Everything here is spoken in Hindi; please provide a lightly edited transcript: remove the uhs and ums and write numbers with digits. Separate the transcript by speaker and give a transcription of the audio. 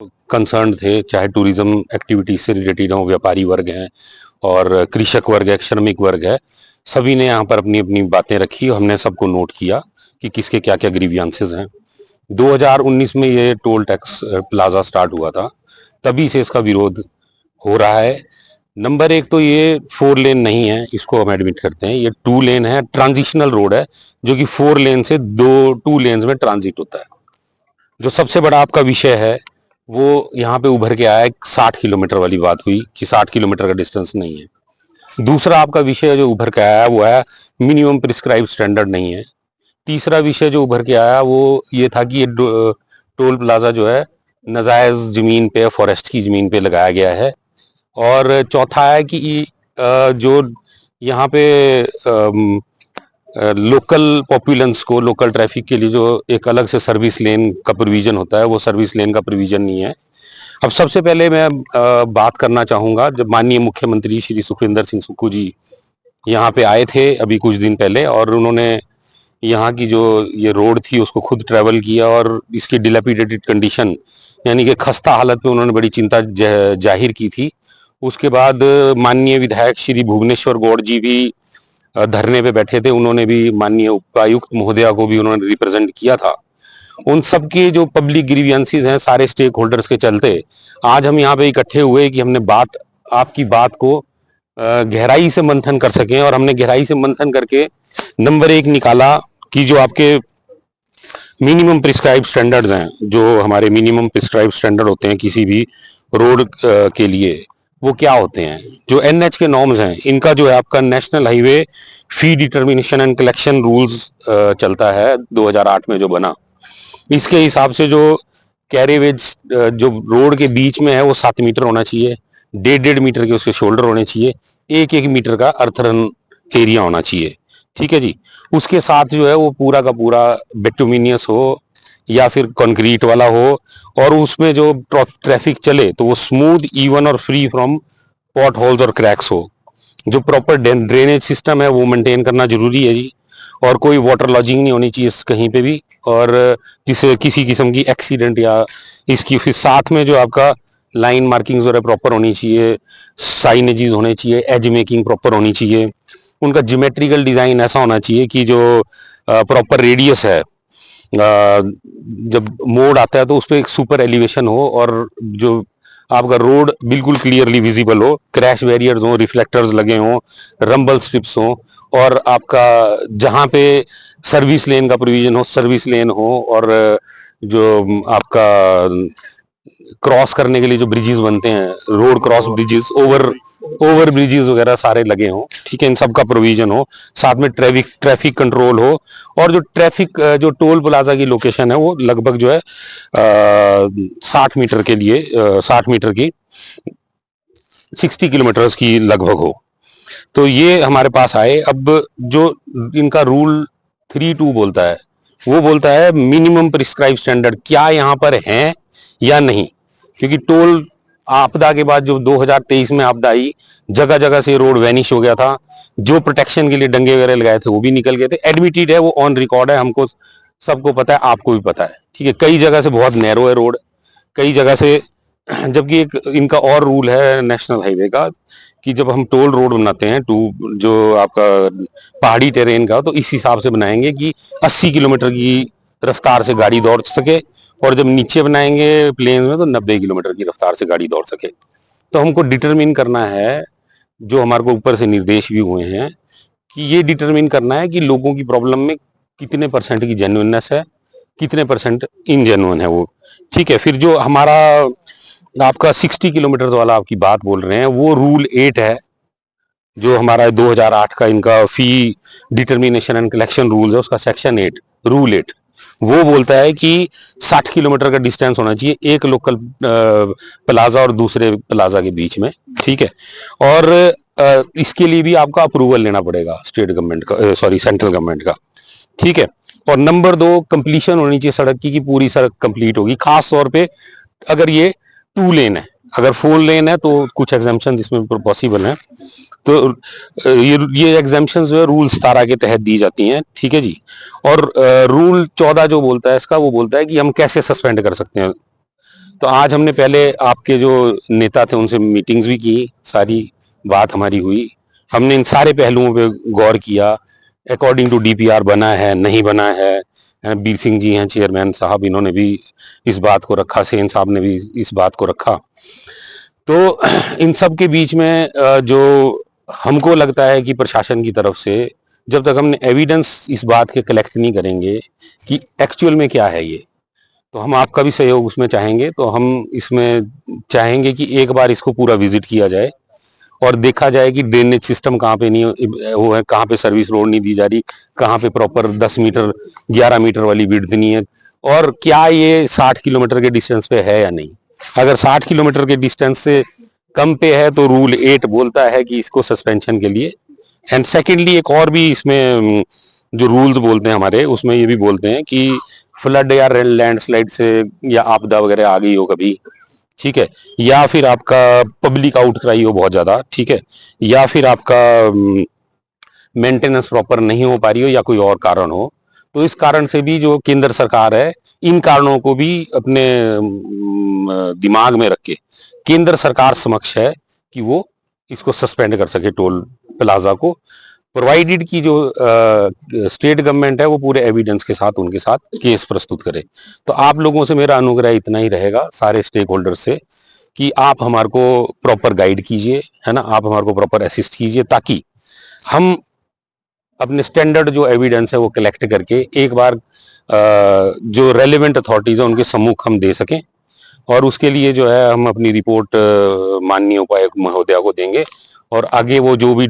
Speaker 1: कंसर्न थे, चाहे टूरिज्म एक्टिविटीज से रिलेटेड हो, व्यापारी वर्ग हैं और कृषक वर्ग है, श्रमिक वर्ग है, सभी ने यहाँ पर अपनी अपनी बातें रखी और हमने सबको नोट किया कि किसके क्या क्या ग्रीवियंसेस हैं। 2019 में ये टोल टैक्स प्लाजा स्टार्ट हुआ था, तभी से इसका विरोध हो रहा है। नंबर एक तो ये 4 लेन नहीं है, इसको हम एडमिट करते हैं, ये 2 लेन है, ट्रांजिशनल रोड है जो कि 4 लेन से 2 लेन्स में ट्रांजिट होता है। जो सबसे बड़ा आपका विषय है वो यहाँ पे उभर के आया है, 60 किलोमीटर वाली बात हुई कि 60 किलोमीटर का डिस्टेंस नहीं है। दूसरा आपका विषय जो उभर के आया वो है मिनिमम प्रिस्क्राइब स्टैंडर्ड नहीं है। तीसरा विषय जो उभर के आया वो ये था कि ये टोल प्लाजा जो है नाजायज जमीन पे, फॉरेस्ट की जमीन पे लगाया गया है। और चौथा है कि जो यहाँ पे लोकल पॉपुलेंस को, लोकल ट्रैफिक के लिए जो एक अलग से सर्विस लेन का प्रोविजन होता है, वो सर्विस लेन का प्रोविजन नहीं है। अब सबसे पहले मैं बात करना चाहूंगा, जब माननीय मुख्यमंत्री श्री सुखविंदर सिंह सुक्खू जी यहाँ पे आए थे अभी कुछ दिन पहले, और उन्होंने यहाँ की जो ये रोड थी उसको खुद ट्रेवल किया और इसकी डिलेपिडेटेड कंडीशन यानी कि खस्ता हालत पे उन्होंने बड़ी चिंता जाहिर की थी। उसके बाद माननीय विधायक श्री भुवनेश्वर गौड़ जी भी धरने पे बैठे थे, उन्होंने भी माननीय उपायुक्त महोदया को भी उन्होंने रिप्रेजेंट किया था। उन सबके जो पब्लिक ग्रीवियंसेस हैं, सारे स्टेक होल्डर्स के चलते आज हम यहाँ पे इकट्ठे हुए कि हमने आपकी बात को गहराई से मंथन कर सकें। और हमने गहराई से मंथन करके नंबर 1 निकाला कि जो आपके मिनिमम प्रिस्क्राइब स्टैंडर्ड्स हैं, जो हमारे मिनिमम प्रिस्क्राइब स्टैंडर्ड होते हैं किसी भी रोड के लिए, वो क्या होते हैं। जो एनएच के नॉर्म्स हैं, इनका जो है आपका national highway fee determination and collection rules चलता है 2008 में जो बना, इसके हिसाब से जो कैरेवेज जो रोड के बीच में है वो 7 मीटर होना चाहिए, 1.5 मीटर के उसके शोल्डर होने चाहिए, 1-1 मीटर का अर्थरन एरिया होना चाहिए। ठीक है जी। उसके साथ जो है वो पूरा का पूरा बिटुमिनियस हो या फिर कंक्रीट वाला हो, और उसमें जो ट्रैफिक चले तो वो स्मूथ, इवन और फ्री फ्रॉम पॉट होल्स और क्रैक्स हो। जो प्रॉपर ड्रेनेज सिस्टम है वो मेंटेन करना जरूरी है जी। और कोई वाटर लॉजिंग नहीं होनी चाहिए कहीं पे भी, और जिससे किसी किस्म की एक्सीडेंट या इसकी, फिर साथ में जो आपका लाइन मार्किंग्स वगैरह प्रॉपर होनी चाहिए, साइनेजेस होने चाहिए, एज मेकिंग प्रॉपर होनी चाहिए, उनका ज्योमेट्रिकल डिजाइन ऐसा होना चाहिए कि जो प्रॉपर रेडियस है, जब मोड आता है तो उस पर एक सुपर एलिवेशन हो और जो आपका रोड बिल्कुल क्लियरली विजिबल हो, क्रैश बैरियर्स हो, रिफ्लेक्टर्स लगे हों, रंबल स्ट्रिप्स हो, और आपका जहां पे सर्विस लेन का प्रोविजन हो सर्विस लेन हो, और जो आपका क्रॉस करने के लिए जो ब्रिजेस बनते हैं, road cross bridges, over bridges वगैरह सारे लगे हों। ठीक है, इन सब का प्रोविजन हो। साथ में ट्रैफिक कंट्रोल हो, और जो ट्रैफिक जो टोल प्लाजा की लोकेशन है वो लगभग जो है 60 मीटर के लिए 60 मीटर की 60 किलोमीटर की लगभग हो। तो ये हमारे पास आए। अब जो इनका रूल 3.2 बोलता है, वो बोलता है मिनिमम प्रिस्क्राइब स्टैंडर्ड क्या यहाँ पर है या नहीं। क्योंकि टोल आपदा के बाद जो 2023 में आपदा आई, जगह जगह से रोड वैनिश हो गया था, जो प्रोटेक्शन के लिए डंगे वगैरह लगाए थे वो भी निकल गए थे। एडमिटेड है, वो ऑन रिकॉर्ड है, हमको सबको पता है, आपको भी पता है। ठीक है, कई जगह से बहुत नैरो है रोड, कई जगह से, जबकि एक इनका और रूल है नेशनल हाईवे का कि जब हम टोल रोड बनाते हैं जो आपका पहाड़ी टेरेन का, तो इस हिसाब से बनाएंगे कि 80 किलोमीटर की रफ्तार से गाड़ी दौड़ सके, और जब नीचे बनाएंगे प्लेन में तो 90 किलोमीटर की रफ्तार से गाड़ी दौड़ सके। तो हमको डिटरमिन करना है, जो हमारे को ऊपर से निर्देश भी हुए हैं, कि ये डिटरमिन करना है कि लोगों की प्रॉब्लम में कितने परसेंट की जेन्युइननेस है, कितने परसेंट इनजेन्युइन है वो। ठीक है, फिर जो हमारा आपका 60 किलोमीटर वाला आपकी बात बोल रहे हैं, वो रूल 8 है, जो हमारा 2008 का इनका फी डिटर्मिनेशन एंड कलेक्शन रूल्स है, उसका सेक्शन 8 रूल 8 वो बोलता है कि 60 किलोमीटर का डिस्टेंस होना चाहिए एक लोकल प्लाजा और दूसरे प्लाजा के बीच में। ठीक है, और इसके लिए भी आपका अप्रूवल लेना पड़ेगा स्टेट गवर्नमेंट का, सॉरी सेंट्रल गवर्नमेंट का। ठीक है, और नंबर 2 कंप्लीशन होनी चाहिए सड़क की, कि पूरी सड़क कंप्लीट होगी। खास तौर पे अगर ये 2 लेन है, अगर 4 लेन है तो कुछ एग्जाम्पशन इसमें पॉसिबल है। तो ये एग्जाम्पशन जो है रूल 17 के तहत दी जाती हैं। ठीक है जी। और रूल 14 जो बोलता है इसका, वो बोलता है कि हम कैसे सस्पेंड कर सकते हैं। तो आज हमने पहले आपके जो नेता थे उनसे मीटिंग्स भी की, सारी बात हमारी हुई, हमने इन सारे पहलुओं पे गौर किया। अकॉर्डिंग टू डीपीआर बना है, नहीं बना है। बीर सिंह जी हैं चेयरमैन साहब, इन्होंने भी इस बात को रखा, सेन साहब ने भी इस बात को रखा। तो इन सब के बीच में जो हमको लगता है कि प्रशासन की तरफ से जब तक हमने एविडेंस इस बात के कलेक्ट नहीं करेंगे कि एक्चुअल में क्या है ये, तो हम आपका भी सहयोग उसमें चाहेंगे। तो हम इसमें चाहेंगे कि एक बार इसको पूरा विजिट किया जाए और देखा जाए कि ड्रेनेज सिस्टम कहाँ पे नहीं वो है, कहाँ पे सर्विस रोड नहीं दी जा रही, कहाँ पे प्रॉपर 10 मीटर 11 मीटर वाली विड्थ नहीं है, और क्या ये 60 किलोमीटर के डिस्टेंस पे है या नहीं। अगर 60 किलोमीटर के डिस्टेंस से कम पे है तो रूल 8 बोलता है कि इसको सस्पेंशन के लिए। एंड सेकेंडली एक और भी इसमें जो रूल्स बोलते हैं हमारे, उसमें ये भी बोलते हैं कि फ्लड या लैंडस्लाइड से या आपदा वगैरह आ गई हो कभी, ठीक है, या फिर आपका पब्लिक आउटक्राई हो बहुत ज्यादा, ठीक है, या फिर आपका मेंटेनेंस प्रॉपर नहीं हो पा रही हो या कोई और कारण हो, तो इस कारण से भी जो केंद्र सरकार है इन कारणों को भी अपने दिमाग में रख के केंद्र सरकार समक्ष है कि वो इसको सस्पेंड कर सके टोल प्लाजा को, प्रोवाइडेड की जो स्टेट गवर्नमेंट है वो पूरे एविडेंस के साथ उनके साथ केस प्रस्तुत करे। तो आप लोगों से मेरा अनुग्रह इतना ही रहेगा, सारे स्टेक होल्डर से, कि आप हमारे को प्रॉपर गाइड कीजिए, है ना, आप हमारे को प्रॉपर असिस्ट कीजिए, ताकि हम अपने स्टैंडर्ड जो एविडेंस है वो कलेक्ट करके एक बार जो रेलिवेंट अथॉरिटीज है उनके सम्मुख हम दे सकें। और उसके लिए जो है हम अपनी रिपोर्ट माननीय उपायुक्त महोदया को देंगे, और आगे वो जो भी